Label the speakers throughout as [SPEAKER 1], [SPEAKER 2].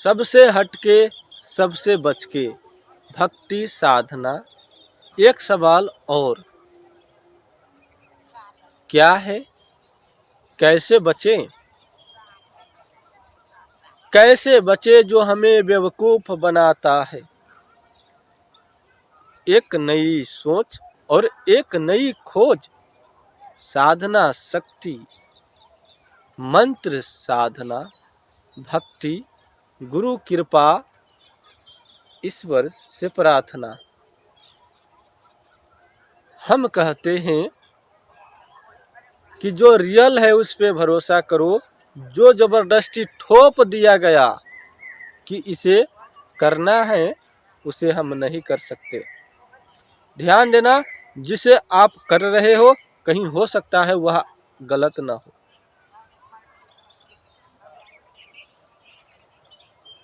[SPEAKER 1] सबसे हटके सबसे बचके भक्ति साधना। एक सवाल और, क्या है, कैसे बचें? कैसे बचे जो हमें बेवकूफ बनाता है? एक नई सोच और एक नई खोज, साधना शक्ति, मंत्र साधना, भक्ति, गुरु कृपा, ईश्वर से प्रार्थना। हम कहते हैं कि जो रियल है उस पे भरोसा करो, जो जबरदस्ती थोप दिया गया कि इसे करना है उसे हम नहीं कर सकते। ध्यान देना, जिसे आप कर रहे हो कहीं हो सकता है वह गलत ना हो।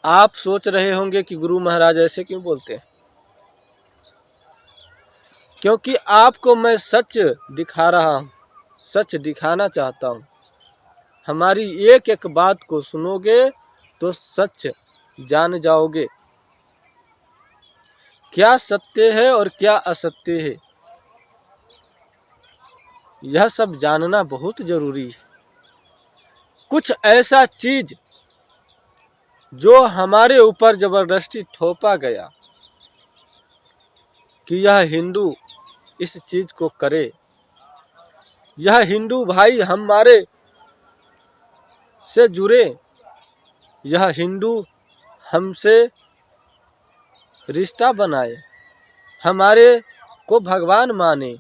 [SPEAKER 1] आप सोच रहे होंगे कि गुरु महाराज ऐसे क्यों बोलते हैं? क्योंकि आपको मैं सच दिखा रहा हूं, सच दिखाना चाहता हूं। हमारी एक एक बात को सुनोगे तो सच जान जाओगे, क्या सत्य है और क्या असत्य है। यह सब जानना बहुत जरूरी है। कुछ ऐसा चीज जो हमारे ऊपर जबरदस्ती थोपा गया कि यह हिंदू इस चीज को करे, यह हिंदू भाई हमारे से जुड़े, यह हिंदू हमसे रिश्ता बनाए, हमारे को भगवान माने,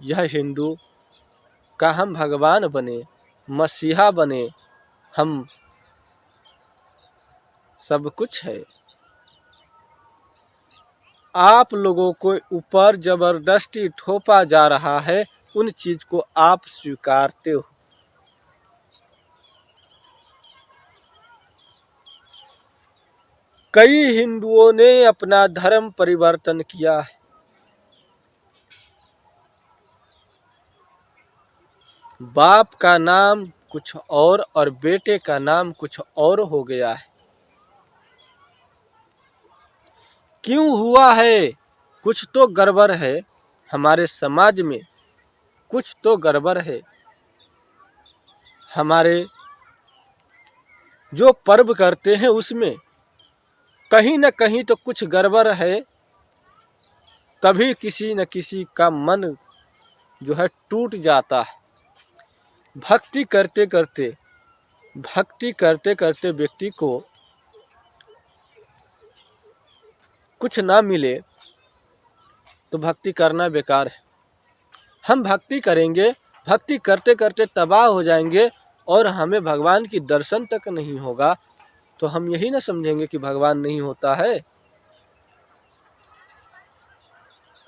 [SPEAKER 1] यह हिंदू का हम भगवान बने, मसीहा बने, हम सब कुछ है। आप लोगों को ऊपर जबरदस्ती थोपा जा रहा है, उन चीज को आप स्वीकारते हो। कई हिंदुओं ने अपना धर्म परिवर्तन किया है। बाप का नाम कुछ और बेटे का नाम कुछ और हो गया है। क्यों हुआ है? कुछ तो गड़बड़ है हमारे समाज में, कुछ तो गड़बड़ है। हमारे जो पर्व करते हैं उसमें कहीं न कहीं तो कुछ गड़बड़ है, तभी किसी न किसी का मन जो है टूट जाता है। भक्ति करते करते व्यक्ति को कुछ ना मिले तो भक्ति करना बेकार है। हम भक्ति करेंगे, भक्ति करते करते तबाह हो जाएंगे और हमें भगवान की दर्शन तक नहीं होगा, तो हम यही ना समझेंगे कि भगवान नहीं होता है।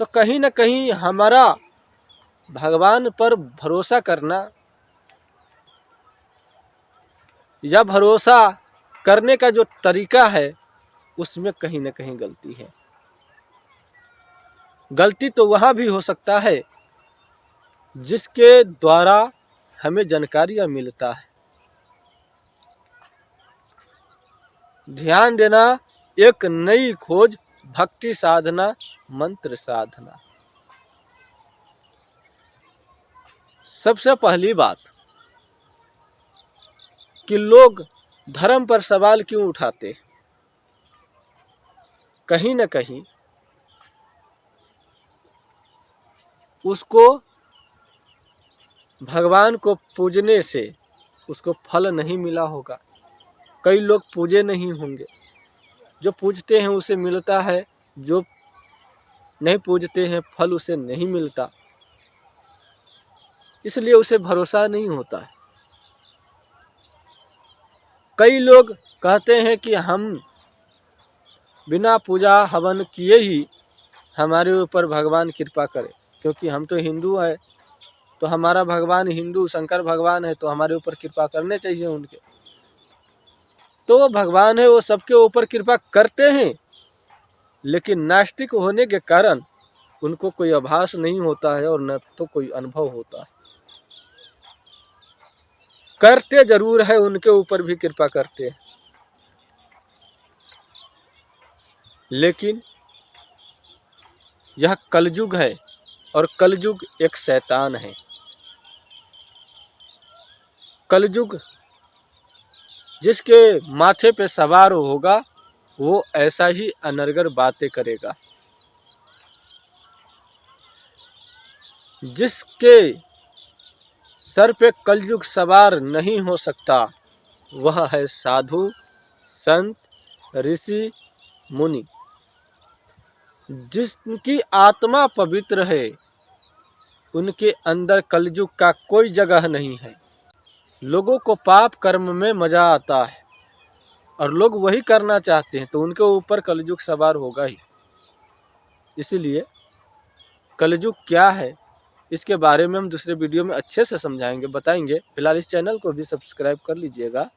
[SPEAKER 1] तो कहीं ना कहीं हमारा भगवान पर भरोसा करना या भरोसा करने का जो तरीका है उसमें कहीं ना कहीं गलती है। गलती तो वहाँ भी हो सकता है जिसके द्वारा हमें जानकारियाँ मिलता है। ध्यान देना, एक नई खोज, भक्ति साधना, मंत्र साधना। सबसे पहली बात कि लोग धर्म पर सवाल क्यों उठाते? कहीं न कहीं उसको भगवान को पूजने से उसको फल नहीं मिला होगा। कई लोग पूजे नहीं होंगे, जो पूजते हैं उसे मिलता है, जो नहीं पूजते हैं फल उसे नहीं मिलता, इसलिए उसे भरोसा नहीं होता है। कई लोग कहते हैं कि हम बिना पूजा हवन किए ही हमारे ऊपर भगवान कृपा करे, क्योंकि हम तो हिंदू है, तो हमारा भगवान हिंदू शंकर भगवान है, तो हमारे ऊपर कृपा करने चाहिए उनके। तो वो भगवान है, वो सबके ऊपर कृपा करते हैं, लेकिन नास्तिक होने के कारण उनको कोई आभास नहीं होता है और न तो कोई अनुभव होता है। करते जरूर है, उनके ऊपर भी कृपा करते हैं, लेकिन यह कलयुग है और कलयुग एक शैतान है। कलयुग जिसके माथे पे सवार होगा वो ऐसा ही अनर्गल बातें करेगा। जिसके सर पे कलयुग सवार नहीं हो सकता वह है साधु संत ऋषि मुनि। जिसकी आत्मा पवित्र है उनके अंदर कलयुग का कोई जगह नहीं है। लोगों को पाप कर्म में मजा आता है और लोग वही करना चाहते हैं तो उनके ऊपर कलयुग सवार होगा ही। इसीलिए कलयुग क्या है इसके बारे में हम दूसरे वीडियो में अच्छे से समझाएंगे, बताएंगे। फिलहाल इस चैनल को भी सब्सक्राइब कर लीजिएगा।